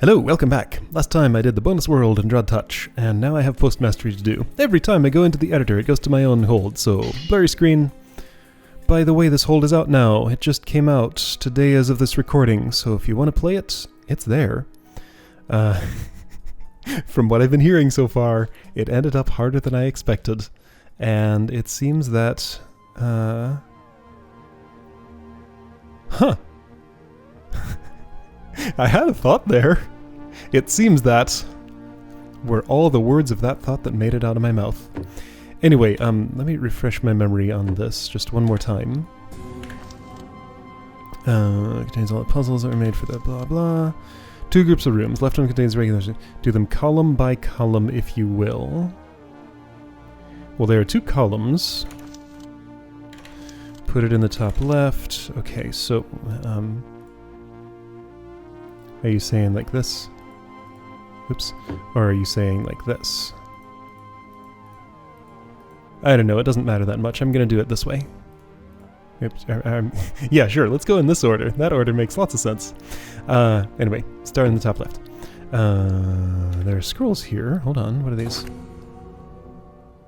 Hello, welcome back. Last time I did the bonus world in DROD Touch, and now I have postmastery to do. Every time I go into the editor, it goes to my own hold, so blurry screen. By the way, this hold is out now. It just came out today as of this recording, so if you want to play it, it's there. From what I've been hearing so far, it ended up harder than I expected, and it seems that, I had a thought there. It seems that were all the words of that thought that made it out of my mouth. Anyway, let me refresh my memory on this just one more time. Contains all the puzzles that were made for the blah blah. 2 groups of rooms. Left one contains regular. Do them column by column, if you will. Well, there are 2 columns. Put it in the top left. Okay, so are you saying like this? Oops. Or are you saying like this? I don't know, it doesn't matter that much. I'm gonna do it this way. Oops. Yeah, sure, let's go in this order. That order makes lots of sense. Anyway, start in the top left. There are scrolls here. Hold on, what are these?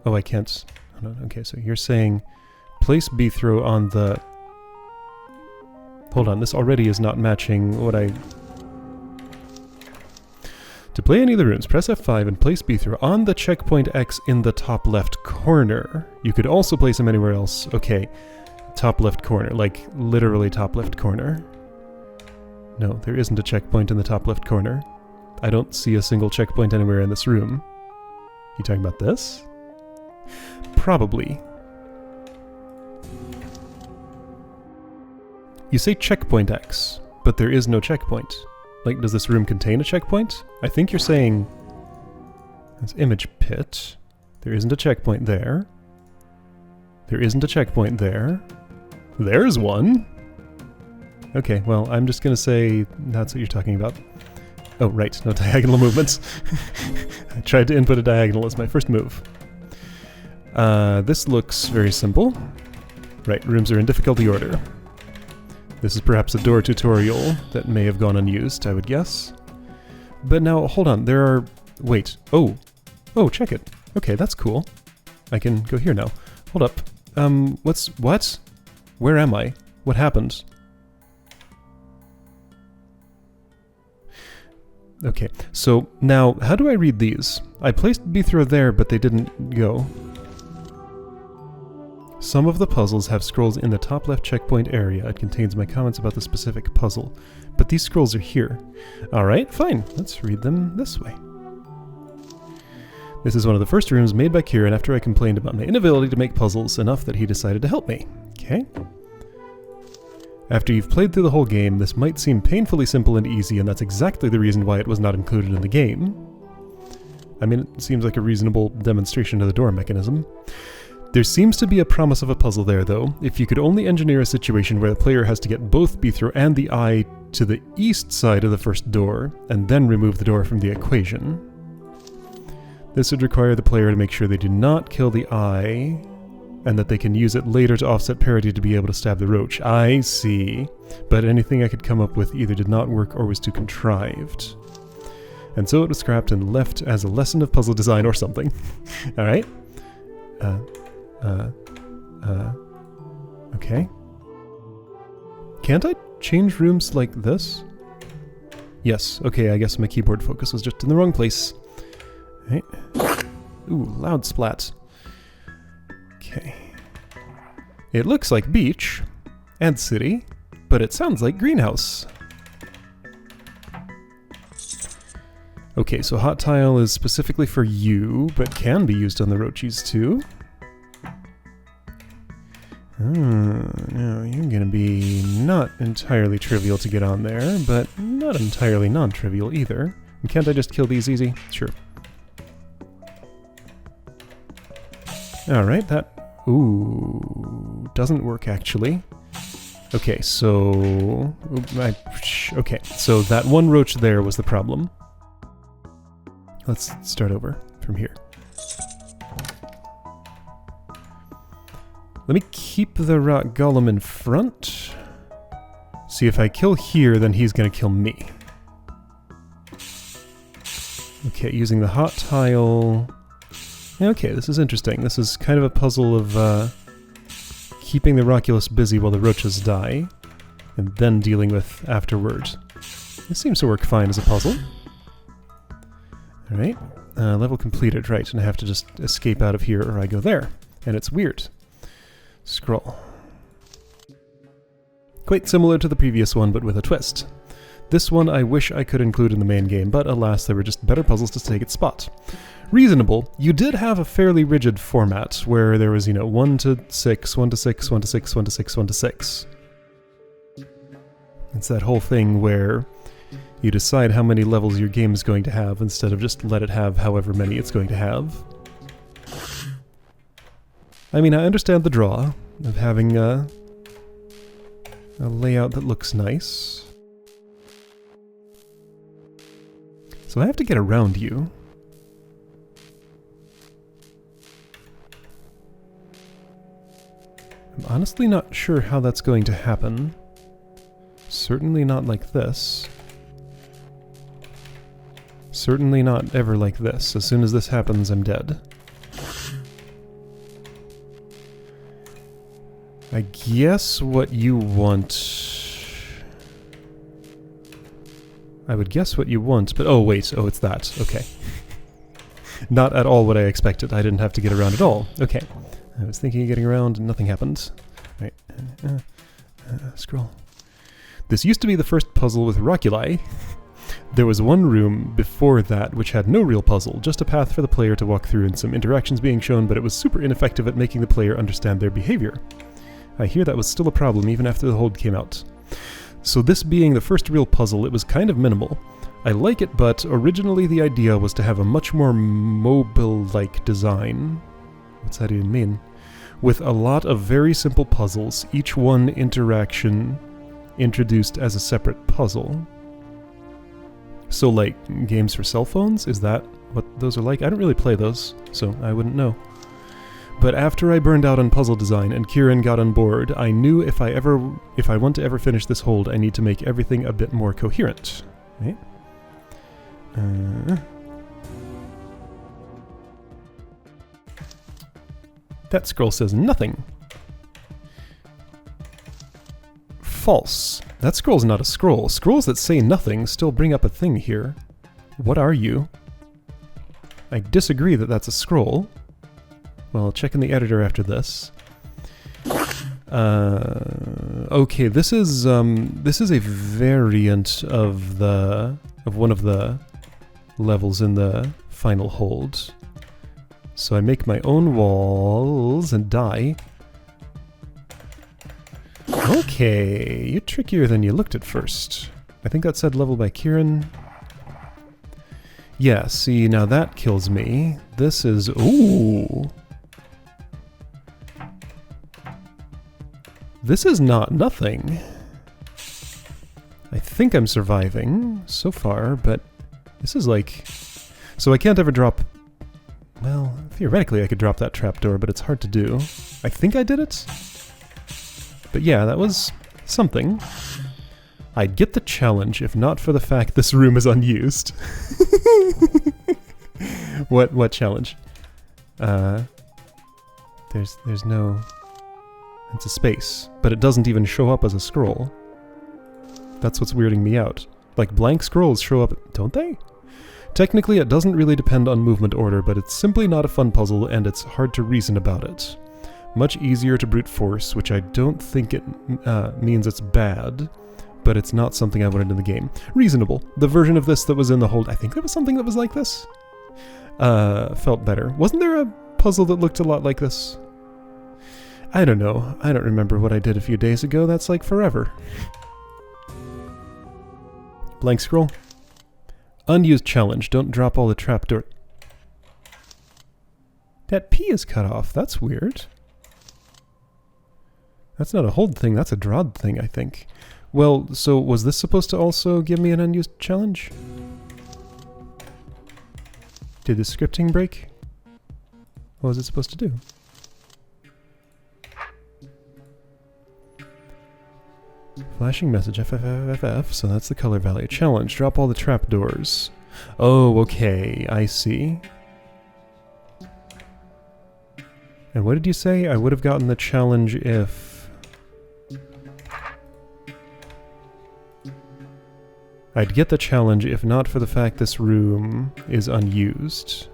Oh, I can't. Hold on. Okay, so you're saying place B-throw on the... Hold on, this already is not matching what I... To play any of the rooms, press F5 and place B-throw on the checkpoint X in the top left corner. You could also place them anywhere else. Okay, top left corner, like literally top left corner. No, there isn't a checkpoint in the top left corner. I don't see a single checkpoint anywhere in this room. You talking about this? Probably. You say checkpoint X, but there is no checkpoint. Like, does this room contain a checkpoint? I think you're saying... That's image pit. There isn't a checkpoint there. There isn't a checkpoint there. There's one! Okay, well, I'm just gonna say that's what you're talking about. Oh, right, no diagonal movements. I tried to input a diagonal as my first move. This looks very simple. Right, rooms are in difficulty order. This is perhaps a door tutorial that may have gone unused, I would guess. But now, hold on, there are... Wait, oh, check it. Okay, that's cool. I can go here now. Hold up. What? Where am I? What happened? Okay, so now, how do I read these? I placed B-throw there, but they didn't go. Some of the puzzles have scrolls in the top left checkpoint area. It contains my comments about the specific puzzle. But these scrolls are here. Alright, fine. Let's read them this way. This is one of the first rooms made by Kieran after I complained about my inability to make puzzles enough that he decided to help me. Okay. After you've played through the whole game, this might seem painfully simple and easy, and that's exactly the reason why it was not included in the game. I mean, it seems like a reasonable demonstration of the door mechanism. There seems to be a promise of a puzzle there, though. If you could only engineer a situation where the player has to get both B-throw and the eye to the east side of the first door, and then remove the door from the equation. This would require the player to make sure they do not kill the eye, and that they can use it later to offset parity to be able to stab the roach. I see. But anything I could come up with either did not work or was too contrived. And so it was scrapped and left as a lesson of puzzle design or something. Alright. Okay. Can't I change rooms like this? Yes, okay, I guess my keyboard focus was just in the wrong place. Right. Ooh, loud splat. Okay. It looks like beach and city, but it sounds like greenhouse. Okay, so hot tile is specifically for you, but can be used on the roachies too. Now you're gonna be not entirely trivial to get on there, but not entirely non-trivial either. And can't I just kill these easy? Sure. Alright, that... Ooh... doesn't work actually. Okay, so... Okay, so that one roach there was the problem. Let's start over from here. Let me keep the rock golem in front. See, if I kill here, then he's gonna kill me. Okay, using the hot tile... Okay, this is interesting. This is kind of a puzzle of keeping the Roculus busy while the roaches die, and then dealing with afterward. This seems to work fine as a puzzle. Alright, level completed, right, and I have to just escape out of here or I go there. And it's weird. Scroll. Quite similar to the previous one, but with a twist. This one I wish I could include in the main game, but alas, there were just better puzzles to take its spot. Reasonable. You did have a fairly rigid format, where there was, 1 to 6, 1 to 6, 1 to 6, 1 to 6, 1 to 6. It's that whole thing where you decide how many levels your game is going to have, instead of just let it have however many it's going to have. I mean, I understand the draw of having a layout that looks nice. So I have to get around you. I'm honestly not sure how that's going to happen. Certainly not like this. Certainly not ever like this. As soon as this happens, I'm dead. I guess what you want... I would guess what you want, but oh wait, oh it's that, okay. Not at all what I expected, I didn't have to get around at all. Okay, I was thinking of getting around and nothing happened. Right, scroll. This used to be the first puzzle with Roculi. There was one room before that which had no real puzzle, just a path for the player to walk through and some interactions being shown, but it was super ineffective at making the player understand their behavior. I hear that was still a problem even after the hold came out. So this being the first real puzzle, it was kind of minimal. I like it, but originally the idea was to have a much more mobile-like design. What's that even mean? With a lot of very simple puzzles, each one interaction introduced as a separate puzzle. So like games for cell phones? Is that what those are like? I don't really play those, so I wouldn't know. But after I burned out on puzzle design and Kieran got on board, I knew if I want to ever finish this hold, I need to make everything a bit more coherent. Right? That scroll says nothing. False. That scroll's not a scroll. Scrolls that say nothing still bring up a thing here. What are you? I disagree that that's a scroll. Well, I'll check in the editor after this. Okay, this is a variant of one of the levels in the final hold. So I make my own walls and die. Okay, you're trickier than you looked at first. I think that said level by Kieran. Yeah, see, now that kills me. This is... Ooh! This is not nothing. I think I'm surviving so far, but this is like... So I can't ever drop... Well, theoretically I could drop that trapdoor, but it's hard to do. I think I did it? But yeah, that was something. I'd get the challenge if not for the fact this room is unused. What challenge? There's no... It's a space, but it doesn't even show up as a scroll. That's what's weirding me out. Like, blank scrolls show up, don't they? Technically, it doesn't really depend on movement order, but it's simply not a fun puzzle, and it's hard to reason about it. Much easier to brute force, which I don't think it means it's bad, but it's not something I wanted in the game. Reasonable. The version of this that was in the hold, I think there was something that was like this, felt better. Wasn't there a puzzle that looked a lot like this? I don't know. I don't remember what I did a few days ago. That's like forever. Blank scroll. Unused challenge. Don't drop all the trapdoor. That P is cut off. That's weird. That's not a hold thing. That's a DROD thing, I think. Well, so was this supposed to also give me an unused challenge? Did the scripting break? What was it supposed to do? Flashing message FFFFF, so that's the color value. Challenge, drop all the trapdoors. Oh, okay, I see. And what did you say? I would have gotten the challenge if... I'd get the challenge if not for the fact this room is unused.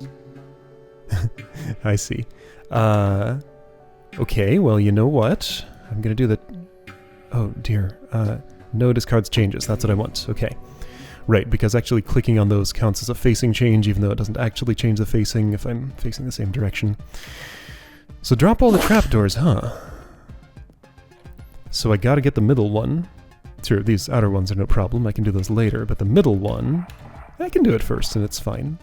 I see. Okay, well, you know what? I'm gonna do the... Oh, dear. No discards changes. That's what I want. Okay. Right, because actually clicking on those counts as a facing change, even though it doesn't actually change the facing if I'm facing the same direction. So drop all the trapdoors, huh? So I gotta get the middle one. Sure, these outer ones are no problem. I can do those later, but the middle one, I can do it first and it's fine.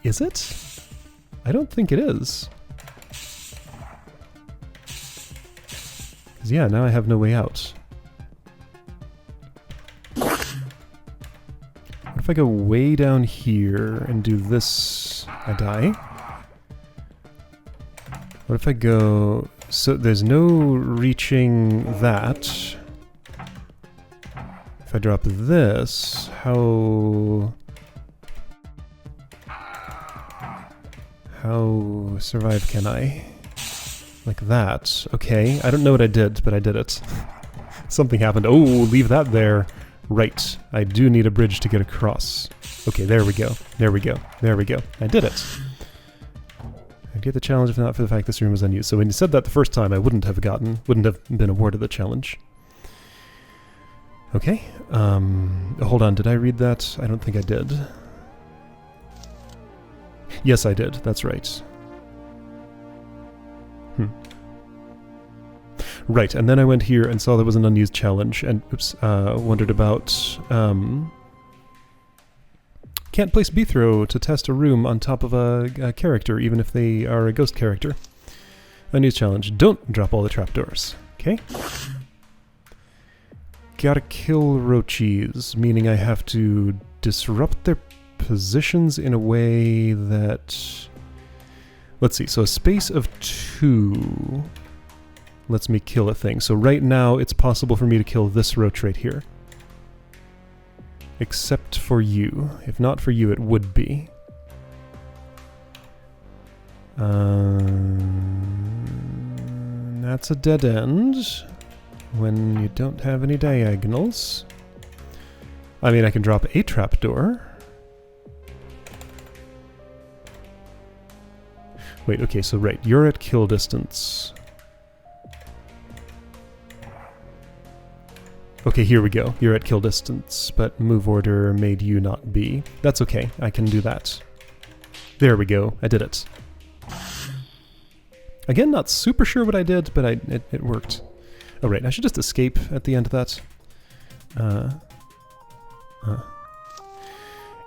Is it? I don't think it is. Because yeah, now I have no way out. What if I go way down here and do this? I die. What if I go... So there's no reaching that. If I drop this, how survive can I? Like that. Okay, I don't know what I did, but I did it. Something happened. Oh, leave that there. Right, I do need a bridge to get across. Okay, there we go. There we go. There we go. I did it. I get the challenge if not for the fact this room was unused. So when you said that the first time, I wouldn't have been awarded the challenge. Okay. Hold on, did I read that? I don't think I did. Yes, I did. That's right. Right, and then I went here and saw there was an unused challenge, and wondered about... Can't place B-throw to test a room on top of a character, even if they are a ghost character. Unused challenge. Don't drop all the trapdoors. Okay. Gotta kill roaches, meaning I have to disrupt their positions in a way that... Let's see, so a space of 2 lets me kill a thing. So right now it's possible for me to kill this roach right here. Except for you. If not for you, it would be. That's a dead end when you don't have any diagonals. I mean, I can drop a trapdoor. Wait, okay, so right, you're at kill distance. Okay, here we go. You're at kill distance, but move order made you not be. That's okay, I can do that. There we go, I did it. Again, not super sure what I did, but it worked. Oh right, I should just escape at the end of that.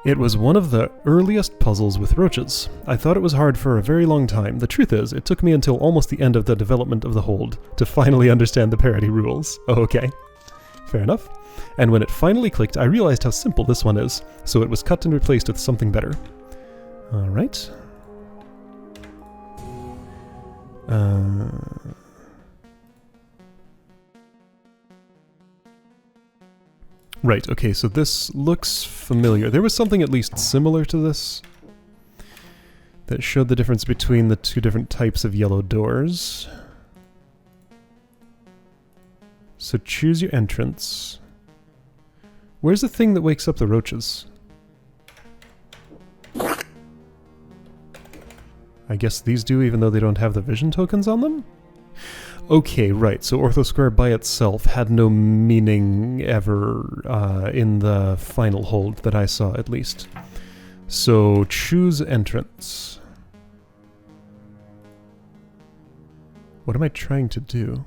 It was one of the earliest puzzles with roaches. I thought it was hard for a very long time. The truth is, it took me until almost the end of the development of the hold to finally understand the parity rules. Oh, okay. Fair enough. And when it finally clicked, I realized how simple this one is, so it was cut and replaced with something better. Alright. Right, okay, so this looks familiar. There was something at least similar to this that showed the difference between the two different types of yellow doors. So choose your entrance. Where's the thing that wakes up the roaches? I guess these do, even though they don't have the vision tokens on them? Okay, right, so orthosquare by itself had no meaning ever in the final hold that I saw, at least. So choose entrance. What am I trying to do?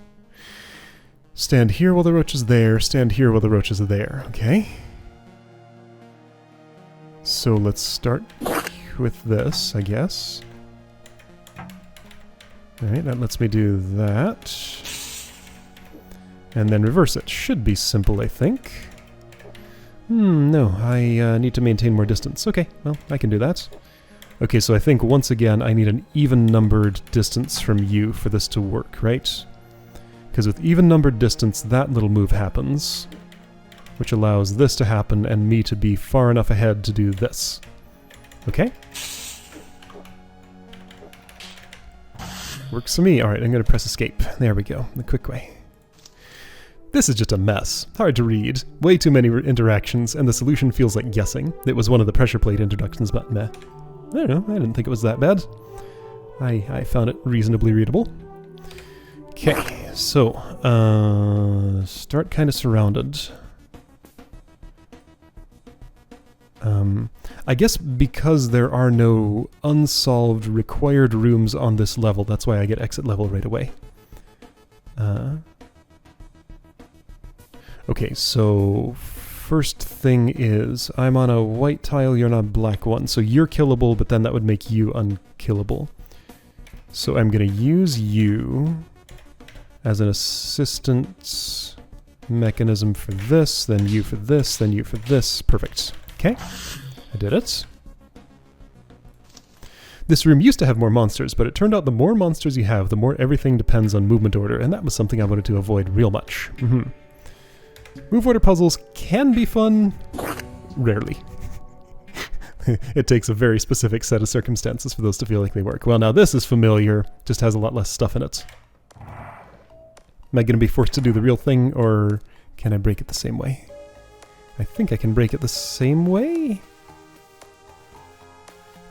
Stand here while the roach is there, stand here while the roach is there, okay? So let's start with this, I guess. Alright, that lets me do that. And then reverse it. Should be simple, I think. No, I need to maintain more distance. Okay, well, I can do that. Okay, so I think once again I need an even-numbered distance from you for this to work, right? Because with even-numbered distance, that little move happens. which allows this to happen and me to be far enough ahead to do this. Okay? Works for me. Alright, I'm going to press escape. There we go. The quick way. This is just a mess. Hard to read. Way too many interactions, and the solution feels like guessing. It was one of the pressure plate introductions, but meh. I don't know. I didn't think it was that bad. I found it reasonably readable. Okay, so, start kind of surrounded. I guess because there are no unsolved required rooms on this level, that's why I get exit level right away. Okay, so first thing is, I'm on a white tile, you're on a black one, so you're killable, but then that would make you unkillable. So I'm going to use you as an assistance mechanism for this, then you for this, then you for this. Perfect. Okay, I did it. This room used to have more monsters, but it turned out the more monsters you have, the more everything depends on movement order, and that was something I wanted to avoid real much. Move order puzzles can be fun, rarely. It takes a very specific set of circumstances for those to feel like they work. Well, now this is familiar, just has a lot less stuff in it. Am I going to be forced to do the real thing, or can I break it the same way? I think I can break it the same way?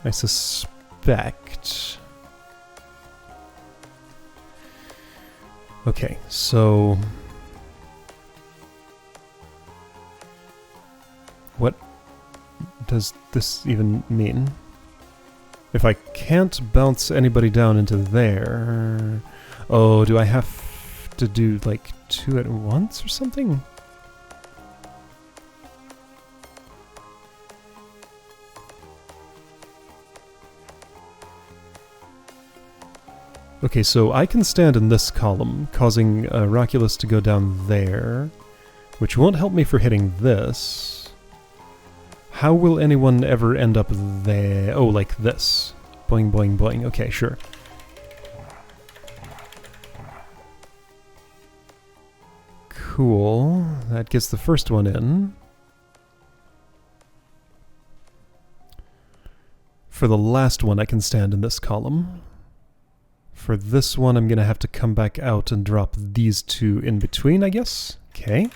I suspect. Okay, so... what does this even mean? If I can't bounce anybody down into there... oh, do I have to do like 2 at once or something? Okay, so I can stand in this column, causing Roculus to go down there, which won't help me for hitting this. How will anyone ever end up there? Oh, like this. Boing, boing, boing. Okay, sure. Cool. That gets the first one in. For the last one, I can stand in this column. For this one, I'm going to have to come back out and drop these two in between, I guess. Okay.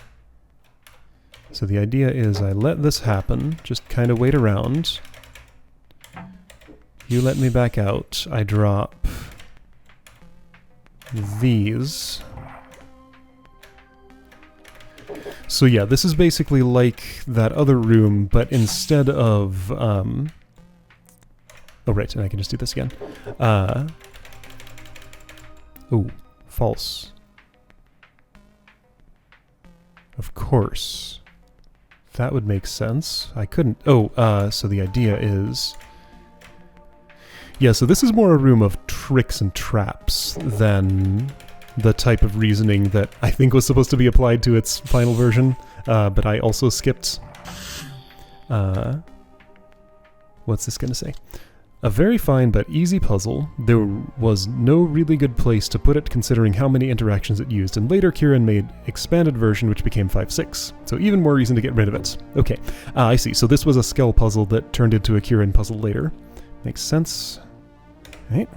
So the idea is I let this happen, just kind of wait around. You let me back out. I drop these. So yeah, this is basically like that other room, but instead of... oh right, and I can just do this again. Oh, false. Of course. That would make sense. I couldn't... oh, so the idea is... yeah, so this is more a room of tricks and traps than the type of reasoning that I think was supposed to be applied to its final version, but I also skipped. What's this gonna say? A very fine but easy puzzle. There was no really good place to put it considering how many interactions it used, and later Kieran made expanded version which became 5.6. So even more reason to get rid of it. Okay, I see. So this was a skull puzzle that turned into a Kieran puzzle later. Makes sense. Right.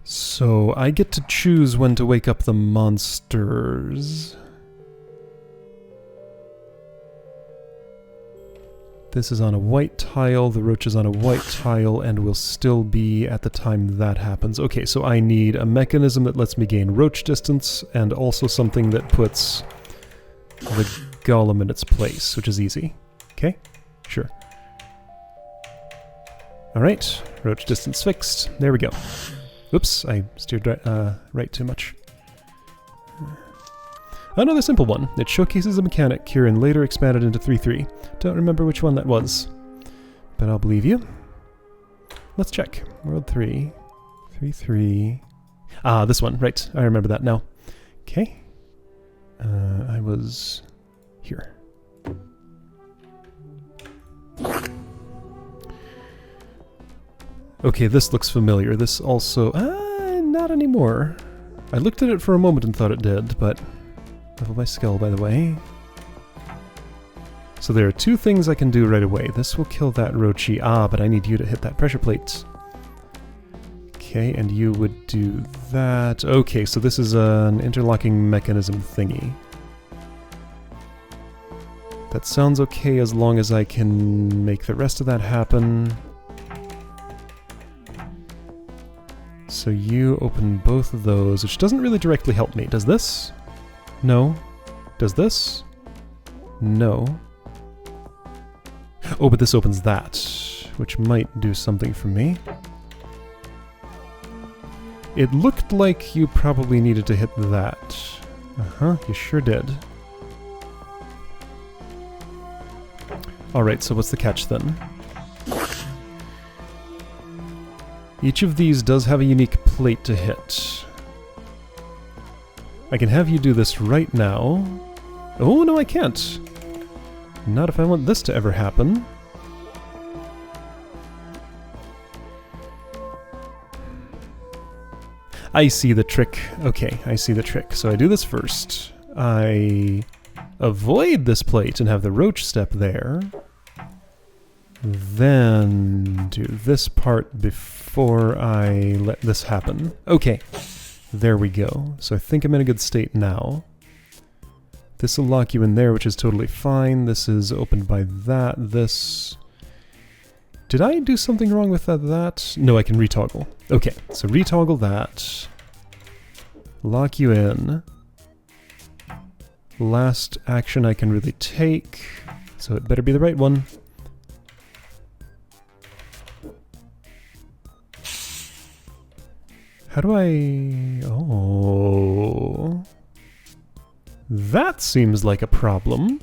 So I get to choose when to wake up the monsters. This is on a white tile, the roach is on a white tile, and will still be at the time that happens. Okay, so I need a mechanism that lets me gain roach distance, and also something that puts the golem in its place, which is easy. Okay? Sure. Alright, roach distance fixed. There we go. Oops, I steered right too much. Another simple one. It showcases a mechanic Kieran later expanded into 3.3. Don't remember which one that was, but I'll believe you. Let's check. World 3. 3.3. Ah, this one. Right. I remember that now. Okay. I was here. Okay, this looks familiar. This also... not anymore. I looked at it for a moment and thought it did, but... Level my skill, by the way. So there are two things I can do right away. This will kill that Rochi. Ah, but I need you to hit that pressure plate. Okay, and you would do that. Okay, so this is an interlocking mechanism thingy. That sounds okay as long as I can make the rest of that happen. So you open both of those, which doesn't really directly help me. Does this? No. Does this? No. Oh, but this opens that, which might do something for me. It looked like you probably needed to hit that. Uh-huh, you sure did. Alright, so what's the catch then? Each of these does have a unique plate to hit. I can have you do this right now. Oh, no, I can't. Not if I want this to ever happen. I see the trick. Okay, I see the trick. So I do this first. I avoid this plate and have the roach step there. Then do this part before I let this happen. Okay, there we go. So I think I'm in a good state now. This will lock you in there, which is totally fine. This is opened by that. This... Did I do something wrong with that? No, I can retoggle. Okay, so retoggle that. Lock you in. Last action I can really take, so it better be the right one. How do I... Oh... That seems like a problem.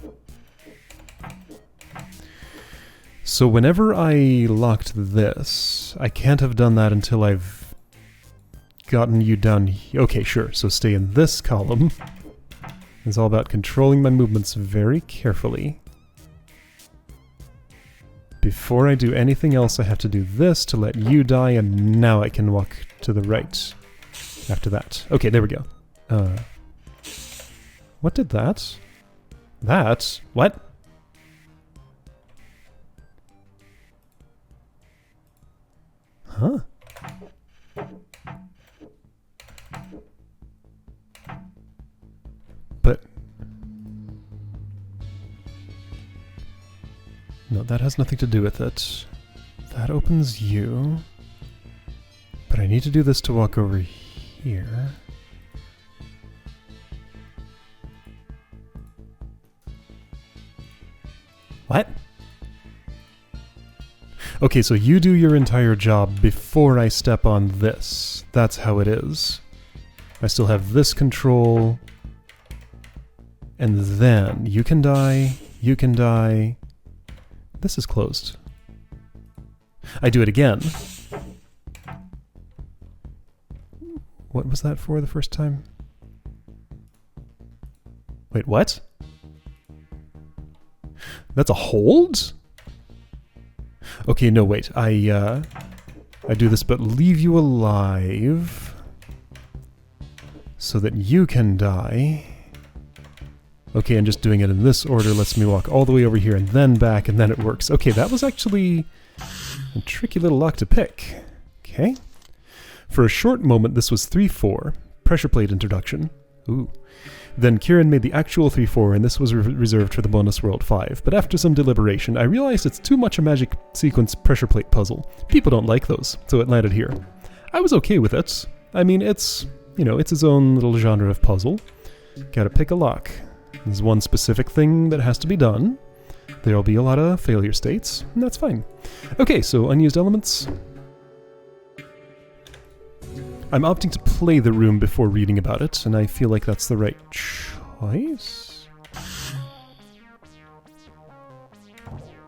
So whenever I locked this, I can't have done that until I've gotten you down. Okay, sure, so stay in this column. It's all about controlling my movements very carefully. Before I do anything else, I have to do this to let you die, and now I can walk to the right after that. Okay, there we go. What did that? That? What? Huh? But... No, that has nothing to do with it. That opens you. But I need to do this to walk over here. What? Okay, so you do your entire job before I step on this. That's how it is. I still have this control. And then you can die, you can die. This is closed. I do it again. What was that for the first time? Wait, what? That's a hold? Okay, no, wait. I do this but leave you alive so that you can die. Okay, and just doing it in this order lets me walk all the way over here and then back, and then it works. Okay, that was actually a tricky little lock to pick. Okay. For a short moment, this was 3-4. Pressure plate introduction. Ooh. Then Kieran made the actual 3-4, and this was reserved for the bonus world 5. But after some deliberation, I realized it's too much a magic sequence pressure plate puzzle. People don't like those, so it landed here. I was okay with it. I mean, it's, you know, it's its own little genre of puzzle. Gotta pick a lock. There's one specific thing that has to be done. There'll be a lot of failure states, and that's fine. Okay, so unused elements. I'm opting to play the room before reading about it, and I feel like that's the right choice.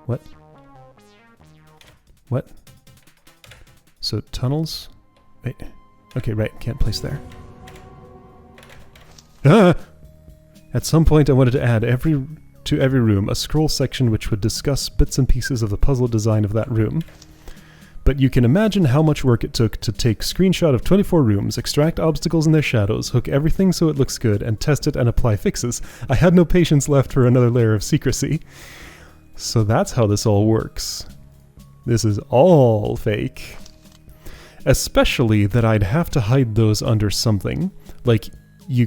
What? What? So tunnels? Wait. Okay, right, can't place there. Ah! At some point I wanted to add to every room a scroll section which would discuss bits and pieces of the puzzle design of that room. But you can imagine how much work it took to take screenshot of 24 rooms, extract obstacles in their shadows, hook everything so it looks good, and test it and apply fixes. I had no patience left for another layer of secrecy. So that's how this all works. This is all fake. Especially that I'd have to hide those under something. You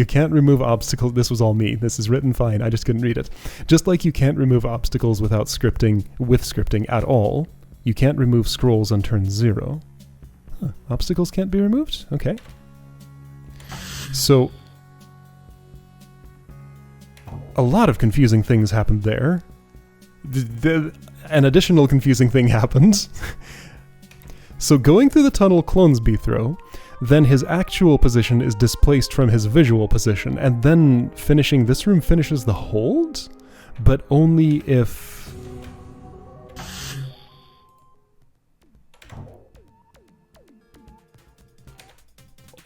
can't remove obstacles. This was all me. This is written fine. I just couldn't read it. Just like you can't remove obstacles with scripting at all, you can't remove scrolls on turn 0. Huh. Obstacles can't be removed? Okay. So, a lot of confusing things happened there. An additional confusing thing happened. So going through the tunnel clones Bithro, then his actual position is displaced from his visual position, and then finishing this room finishes the hold? But only if...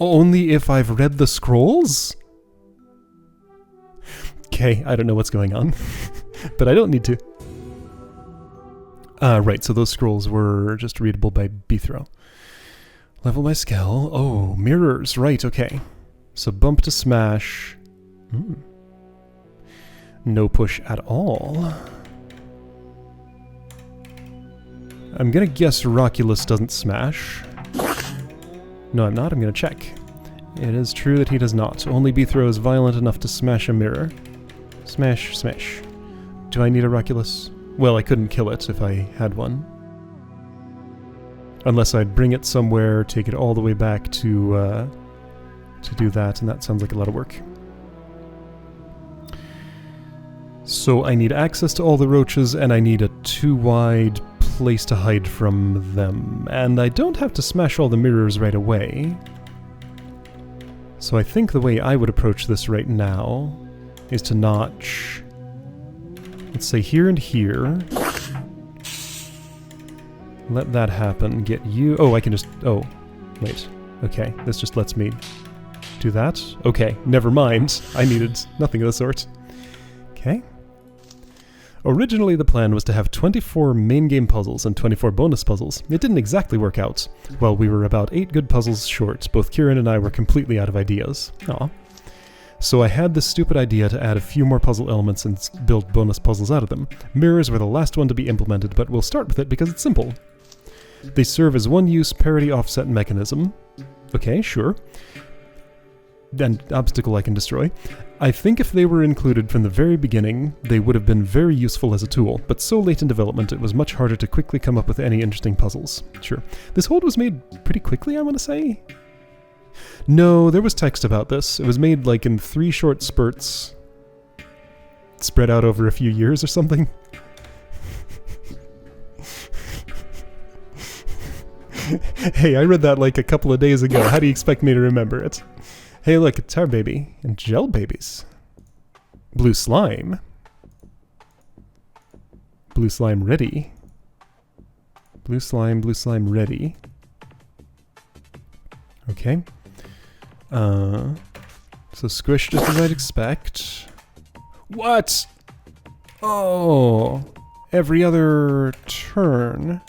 Only if I've read the scrolls? Okay, I don't know what's going on. But I don't need to. Right, so those scrolls were just readable by Bithro. Level by skill. Oh, mirrors. Right, okay. So bump to smash. No push at all. I'm gonna guess Roculus doesn't smash. No, I'm not. I'm gonna check. It is true that he does not. Only Bithro is violent enough to smash a mirror. Smash, smash. Do I need a Roculus? Well, I couldn't kill it if I had one. Unless I'd bring it somewhere, take it all the way back to do that, and that sounds like a lot of work. So I need access to all the roaches, and I need a too wide place to hide from them. And I don't have to smash all the mirrors right away. So I think the way I would approach this right now is to notch... Let's say here and here. Let that happen. Get you... Oh, I can just... Oh, wait. Okay, this just lets me do that. Okay, never mind. I needed nothing of the sort. Okay. Originally, the plan was to have 24 main game puzzles and 24 bonus puzzles. It didn't exactly work out. Well, we were about 8 good puzzles short. Both Kieran and I were completely out of ideas. Aw. So I had this stupid idea to add a few more puzzle elements and build bonus puzzles out of them. Mirrors were the last one to be implemented, but we'll start with it because it's simple. They serve as one-use parity offset mechanism. Okay, sure. And obstacle I can destroy. I think if they were included from the very beginning, they would have been very useful as a tool, but so late in development it was much harder to quickly come up with any interesting puzzles. Sure. This hold was made pretty quickly, I want to say? No, there was text about this. It was made like in 3 short spurts, spread out over a few years or something. Hey, I read that like a couple of days ago. How do you expect me to remember it? Hey, look, it's our baby. And gel babies. Blue slime. Blue slime ready. Blue slime ready. Okay. So squish just as I'd expect. What? Oh, every other turn.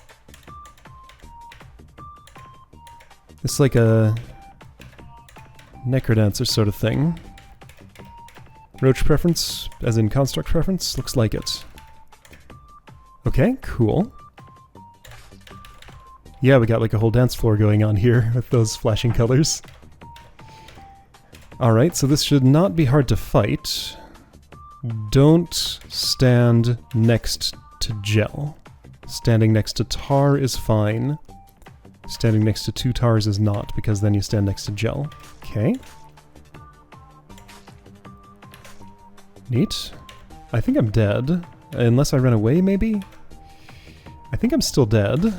It's like a Necrodancer sort of thing. Roach preference, as in construct preference, looks like it. Okay, cool. Yeah, we got like a whole dance floor going on here with those flashing colors. Alright, so this should not be hard to fight. Don't stand next to gel. Standing next to tar is fine. Standing next to 2 tars is not, because then you stand next to gel. Okay. Neat. I think I'm dead. Unless I run away, maybe? I think I'm still dead.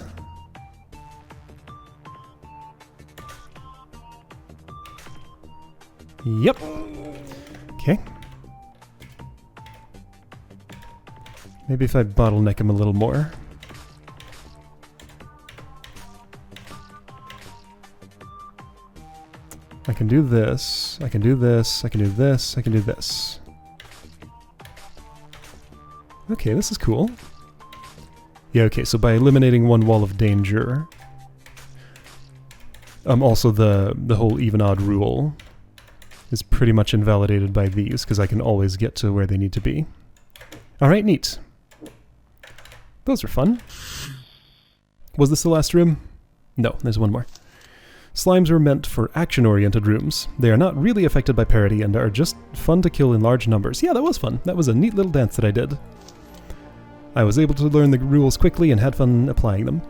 Yep. Okay. Maybe if I bottleneck him a little more. I can do this, I can do this, I can do this, I can do this. Okay, this is cool. Yeah, okay, so by eliminating one wall of danger... also the whole even-odd rule is pretty much invalidated by these, because I can always get to where they need to be. Alright, neat. Those are fun. Was this the last room? No, there's one more. Slimes were meant for action-oriented rooms. They are not really affected by parity and are just fun to kill in large numbers. Yeah, that was fun. That was a neat little dance that I did. I was able to learn the rules quickly and had fun applying them.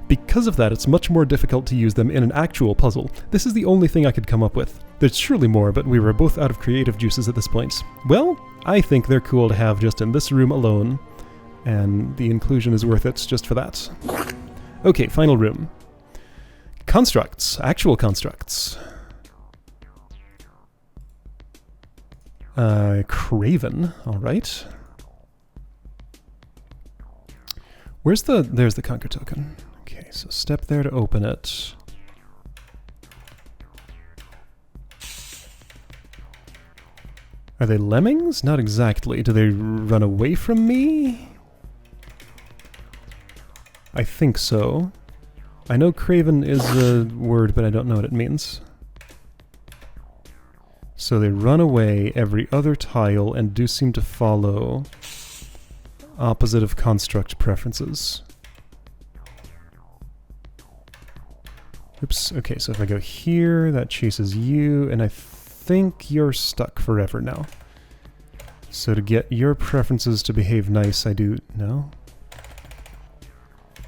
Because of that, it's much more difficult to use them in an actual puzzle. This is the only thing I could come up with. There's surely more, but we were both out of creative juices at this point. Well, I think they're cool to have just in this room alone, and the inclusion is worth it just for that. Okay, final room. Constructs. Actual constructs. Craven. Alright. There's the conquer token. Okay, so step there to open it. Are they lemmings? Not exactly. Do they run away from me? I think so. I know craven is a word, but I don't know what it means. So they run away every other tile and do seem to follow opposite of construct preferences. Oops, okay, so if I go here, that chases you, and I think you're stuck forever now. So to get your preferences to behave nice, I do... no?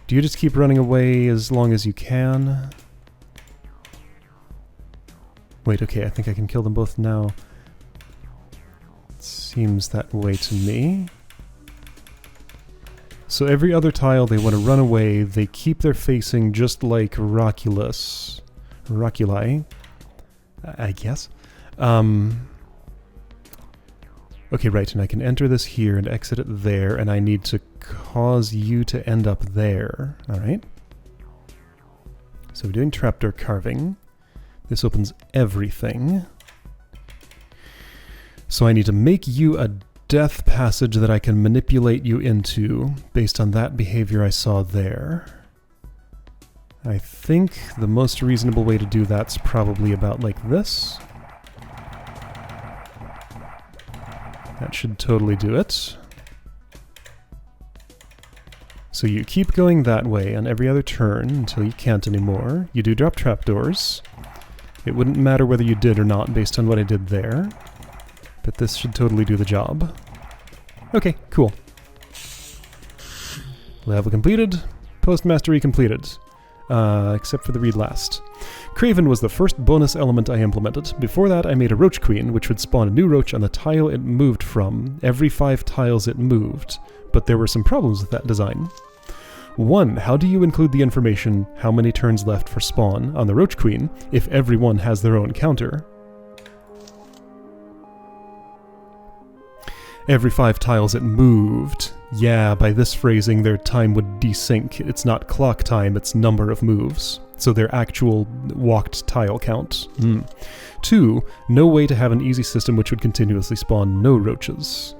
Do you just keep running away as long as you can? Wait, okay, I think I can kill them both now. Seems that way to me. So every other tile they want to run away, they keep their facing just like Roculi, I guess. Okay, right, and I can enter this here and exit it there, and I need to cause you to end up there. Alright. So we're doing trapdoor carving. This opens everything. So I need to make you a death passage that I can manipulate you into based on that behavior I saw there. I think the most reasonable way to do that's probably about like this. That should totally do it. So you keep going that way on every other turn until you can't anymore. You do drop trapdoors. It wouldn't matter whether you did or not based on what I did there. But this should totally do the job. Okay, cool. Level completed. Postmastery completed. Except for the read last. Craven was the first bonus element I implemented. Before that, I made a roach queen, which would spawn a new roach on the tile it moved from, every 5 tiles it moved. But there were some problems with that design. 1. How do you include the information, how many turns left for spawn, on the roach queen, if everyone has their own counter? Every 5 tiles it moved. Yeah, by this phrasing, their time would desync. It's not clock time, it's number of moves. So their actual walked tile count. 2. No way to have an easy system which would continuously spawn no roaches.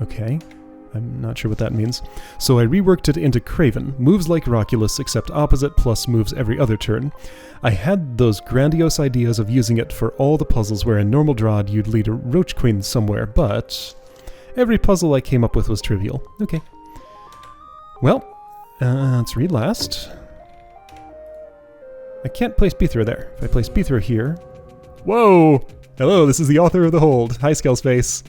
Okay. I'm not sure what that means. So I reworked it into Craven. Moves like Roculi, except opposite, plus moves every other turn. I had those grandiose ideas of using it for all the puzzles where in normal DROD you'd lead a roach queen somewhere, but every puzzle I came up with was trivial. Okay. Well, let's read last. I can't place Beethra there. If I place Beethra here... Whoa! Hello, this is the author of The Hold. Hi, Skellspace.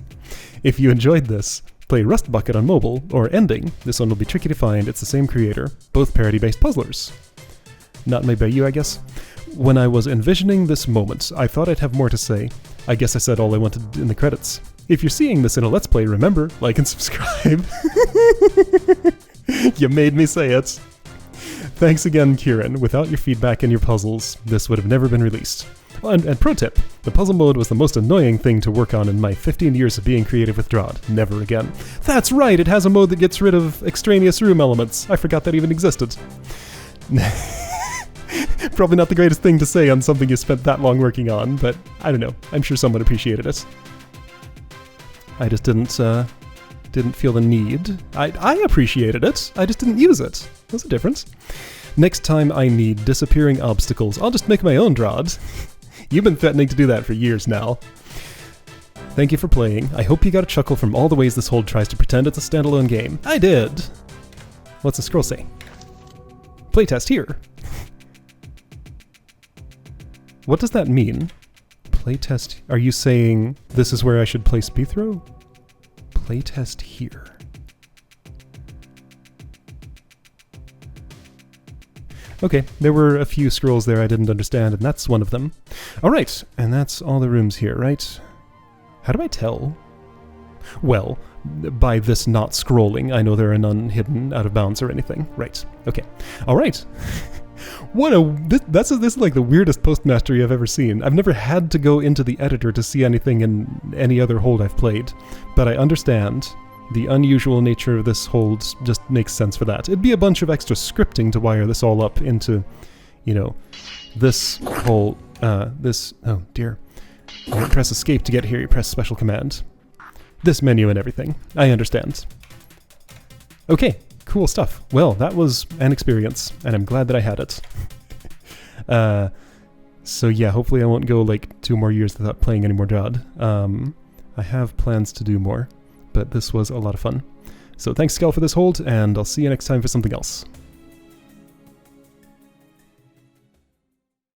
If you enjoyed this, play Rust Bucket on mobile, or Ending. This one will be tricky to find, it's the same creator. Both parody-based puzzlers. Not made by you, I guess. When I was envisioning this moment, I thought I'd have more to say. I guess I said all I wanted in the credits. If you're seeing this in a Let's Play, remember, like and subscribe. You made me say it. Thanks again, Kieran. Without your feedback and your puzzles, this would have never been released. And pro tip, the puzzle mode was the most annoying thing to work on in my 15 years of being creative with DROD. Never again. That's right, it has a mode that gets rid of extraneous room elements. I forgot that even existed. Probably not the greatest thing to say on something you spent that long working on, but I don't know. I'm sure someone appreciated it. I just didn't Didn't feel the need. I appreciated it, I just didn't use it. There's a difference. Next time I need disappearing obstacles, I'll just make my own DROD. You've been threatening to do that for years now. Thank you for playing. I hope you got a chuckle from all the ways this hold tries to pretend it's a standalone game. I did! What's the scroll say? Playtest here. What does that mean? Playtest... Are you saying this is where I should play speed throw? Playtest here. Okay, there were a few scrolls there I didn't understand, and that's one of them. Alright, and that's all the rooms here, right? How do I tell? Well, by this not scrolling, I know there are none hidden out of bounds or anything. Right, okay. Alright. This is like the weirdest postmastery I've ever seen. I've never had to go into the editor to see anything in any other hold I've played, but I understand the unusual nature of this hold just makes sense for that. It'd be a bunch of extra scripting to wire this all up into, you know, this whole, oh dear. You don't press escape to get here, you press special command. This menu and everything. I understand. Okay, cool stuff. Well, that was an experience, and I'm glad that I had it. So yeah, hopefully I won't go like 2 more years without playing any more DROD. I have plans to do more, but this was a lot of fun. So thanks, Skel, for this hold, and I'll see you next time for something else.